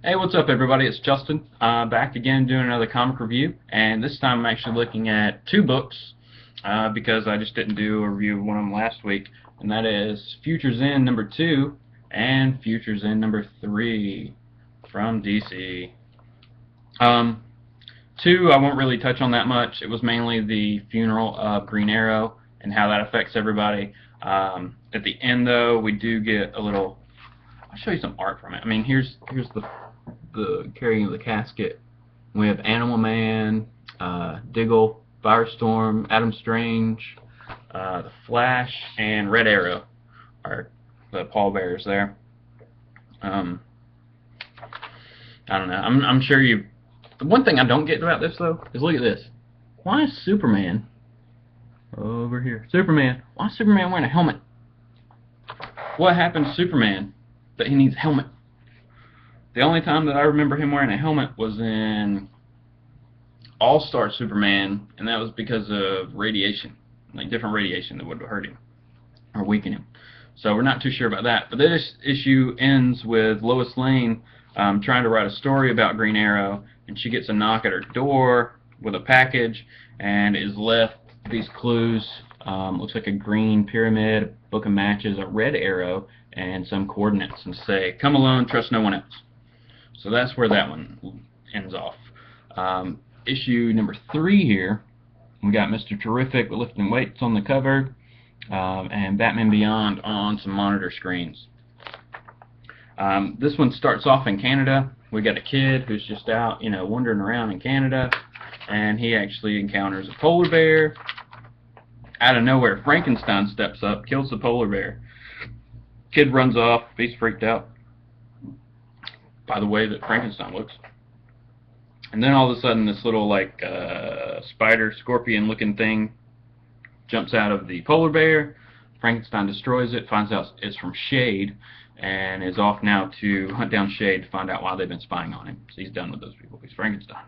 Hey, what's up everybody? It's Justin, back again doing another comic review, and this time I'm actually looking at two books, because I just didn't do a review of one of them last week, and that is Futures End number 2 and Futures End number 3 from DC. 2 I won't really touch on that much. It was mainly the funeral of Green Arrow and how that affects everybody. At the end though, we do get a little. I'll show you some art from it. I mean, here's the carrying of the casket. We have Animal Man, Diggle, Firestorm, Adam Strange, the Flash, and Red Arrow are the pallbearers there. I don't know. I'm sure you. The one thing I don't get about this though is look at this. Why is Superman over here? Superman. Why is Superman wearing a helmet? What happened to Superman that he needs a helmet? The only time that I remember him wearing a helmet was in All-Star Superman, and that was because of radiation, like different radiation that would have hurt him or weaken him. So we're not too sure about that. But this issue ends with Lois Lane trying to write a story about Green Arrow, and she gets a knock at her door with a package, and is left these clues. Looks like a green pyramid, a book of matches, a red arrow, and some coordinates, and say, "Come alone, trust no one else." So that's where that one ends off. Issue number 3 here, we got Mr. Terrific lifting weights on the cover, and Batman Beyond on some monitor screens. This one starts off in Canada. We got a kid who's just out, wandering around in Canada, and he actually encounters a polar bear. Out of nowhere, Frankenstein steps up, kills the polar bear. Kid runs off. He's freaked out by the way that Frankenstein looks. And then all of a sudden, this little spider, scorpion looking thing jumps out of the polar bear. Frankenstein destroys it, finds out it's from Shade, and is off now to hunt down Shade to find out why they've been spying on him. So he's done with those people. He's Frankenstein.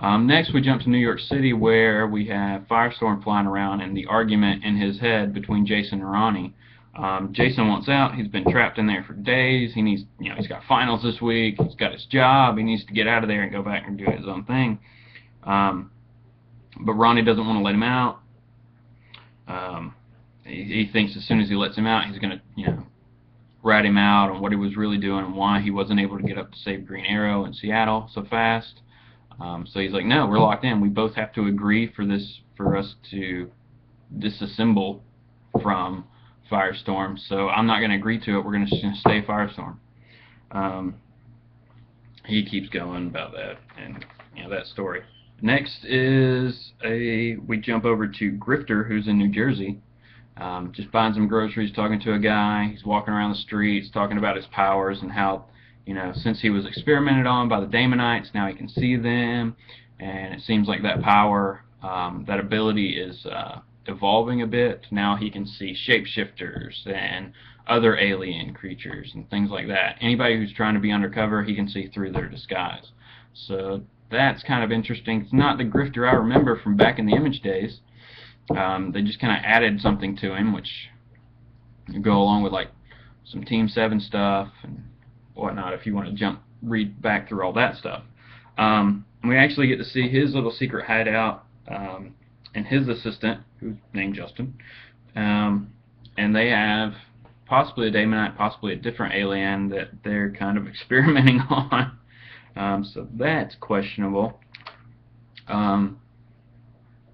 Next we jump to New York City, where we have Firestorm flying around and the argument in his head between Jason and Ronnie. Jason wants out. He's been trapped in there for days. He needs, he's got finals this week. He's got his job. He needs to get out of there and go back and do his own thing. But Ronnie doesn't want to let him out. He thinks as soon as he lets him out, he's going to, rat him out on what he was really doing and why he wasn't able to get up to save Green Arrow in Seattle so fast. So he's like, no, we're locked in. We both have to agree for us to disassemble from Firestorm. So I'm not going to agree to it. We're going to stay Firestorm. He keeps going about that and that story. Next is we jump over to Grifter, who's in New Jersey. Just buying some groceries, talking to a guy. He's walking around the streets, talking about his powers and how, since he was experimented on by the Damonites, now he can see them, and it seems like that power, that ability is evolving a bit. Now he can see shapeshifters and other alien creatures and things like that. Anybody who's trying to be undercover, he can see through their disguise. So that's kind of interesting. It's not the Grifter I remember from back in the Image days. They just kind of added something to him, which you go along with like some Team 7 stuff and whatnot if you want to read back through all that stuff. We actually get to see his little secret hideout and his assistant, who's named Justin, and they have possibly a Daemonite, possibly a different alien that they're kind of experimenting on. So that's questionable. And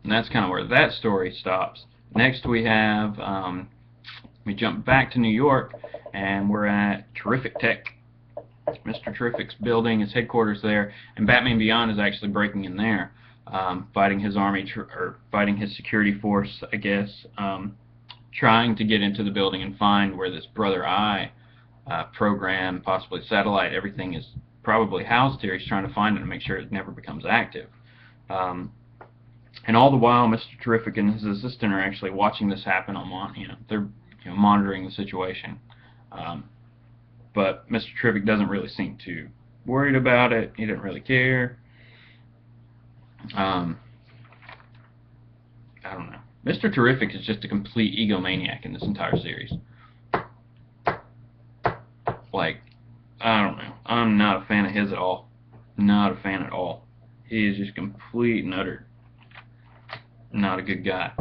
that's kind of where that story stops. Next we have, we jump back to New York, and we're at Terrific Tech. Mr. Terrific's building, his headquarters there, and Batman Beyond is actually breaking in there, fighting his army, or fighting his security force, I guess, trying to get into the building and find where this Brother Eye program, possibly satellite, everything is probably housed here. He's trying to find it and make sure it never becomes active. And all the while, Mr. Terrific and his assistant are actually watching this happen on, they're monitoring the situation. But Mr. Terrific doesn't really seem too worried about it. He doesn't really care. I don't know. Mr. Terrific is just a complete egomaniac in this entire series. Like, I don't know. I'm not a fan of his at all. Not a fan at all. He is just complete and utter not a good guy.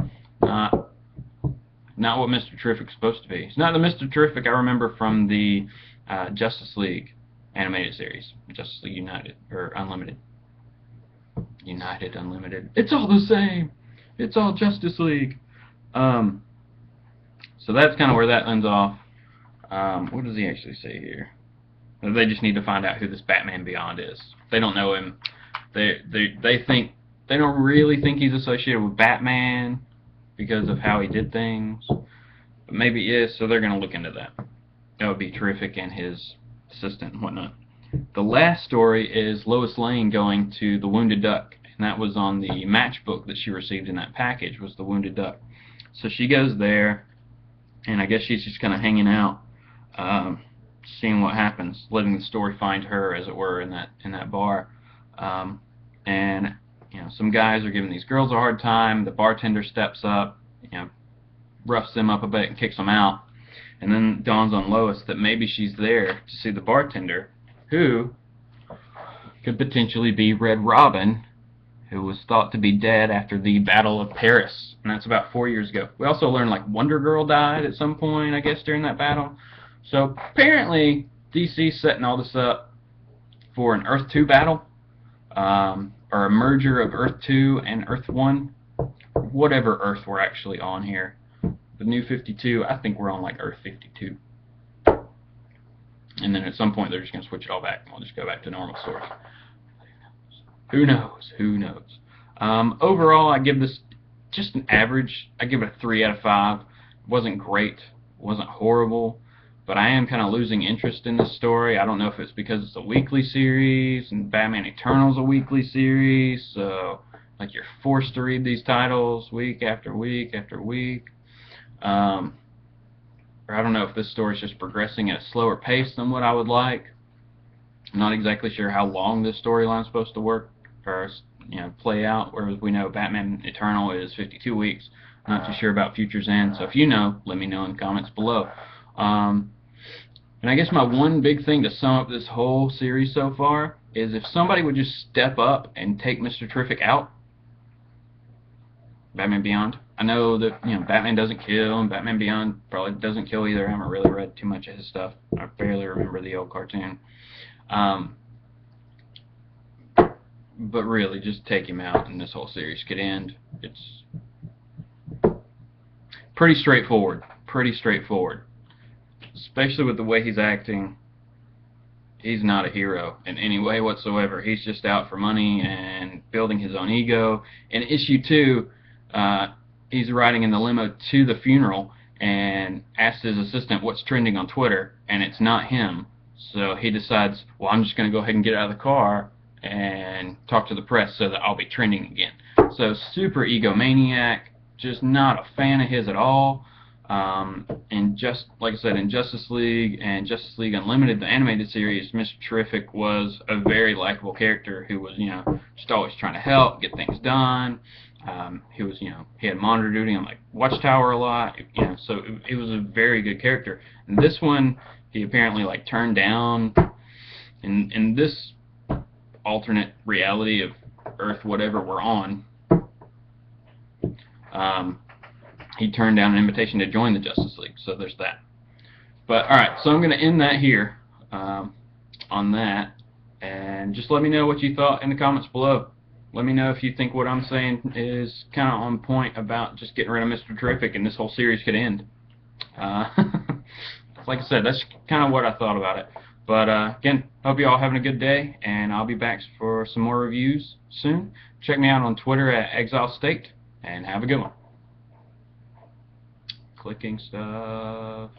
Not what Mr. Terrific's supposed to be. He's not the Mr. Terrific I remember from the Justice League animated series. Justice League United, or Unlimited. United, Unlimited. It's all the same. It's all Justice League. So that's kind of where that ends off. What does he actually say here? They just need to find out who this Batman Beyond is. They don't know him. They think they don't really think he's associated with Batman because of how he did things, but maybe he is. So they're gonna look into that. That would be Terrific and his assistant and whatnot. The last story is Lois Lane going to the Wounded Duck, and that was on the matchbook that she received in that package. Was the Wounded Duck. So she goes there, and I guess she's just kind of hanging out, seeing what happens, letting the story find her, as it were, in that bar. And you know, some guys are giving these girls a hard time. The bartender steps up, you know, roughs them up a bit and kicks them out. And then it dawns on Lois that maybe she's there to see the bartender, who could potentially be Red Robin, who was thought to be dead after the Battle of Paris, and that's about 4 years ago. We also learned like Wonder Girl died at some point, I guess, during that battle. So apparently DC's setting all this up for an Earth 2 battle, or a merger of Earth 2 and Earth 1, whatever Earth we're actually on here. The New 52, I think we're on like Earth 52. And then at some point they're just going to switch it all back, and we'll just go back to normal story. Who knows? Who knows? Overall, I give this just an average. I give it a 3 out of 5. It wasn't great. It wasn't horrible. But I am kind of losing interest in this story. I don't know if it's because it's a weekly series, and Batman Eternal's a weekly series, so like you're forced to read these titles week after week after week. Or I don't know if this story's just progressing at a slower pace than what I would like. I'm not exactly sure how long this storyline's supposed to work, or play out, whereas we know Batman Eternal is 52 weeks. I'm not too sure about Future's End, so if you know, let me know in the comments below. And I guess my one big thing to sum up this whole series so far is if somebody would just step up and take Mr. Terrific out. Batman Beyond. I know that Batman doesn't kill, and Batman Beyond probably doesn't kill either. I haven't really read too much of his stuff. I barely remember the old cartoon. But really, just take him out, and this whole series could end. It's pretty straightforward. Pretty straightforward. Especially with the way he's acting. He's not a hero in any way whatsoever. He's just out for money and building his own ego. In issue 2, he's riding in the limo to the funeral and asks his assistant what's trending on Twitter, and it's not him. So he decides, well, I'm just going to go ahead and get out of the car and talk to the press so that I'll be trending again. So super egomaniac, just not a fan of his at all. And just like I said, in Justice League and Justice League Unlimited, the animated series, Mr. Terrific was a very likable character who was, just always trying to help, get things done. He was, he had monitor duty on like Watchtower a lot, so it was a very good character. And this one, he apparently like turned down in this alternate reality of Earth, whatever we're on. He turned down an invitation to join the Justice League, so there's that. But alright, so I'm going to end that here on that, and just let me know what you thought in the comments below. Let me know if you think what I'm saying is kind of on point about just getting rid of Mr. Terrific and this whole series could end. Like I said, that's kind of what I thought about it. But again, hope you all having a good day, and I'll be back for some more reviews soon. Check me out on Twitter at ExileState, and have a good one. Clicking stuff.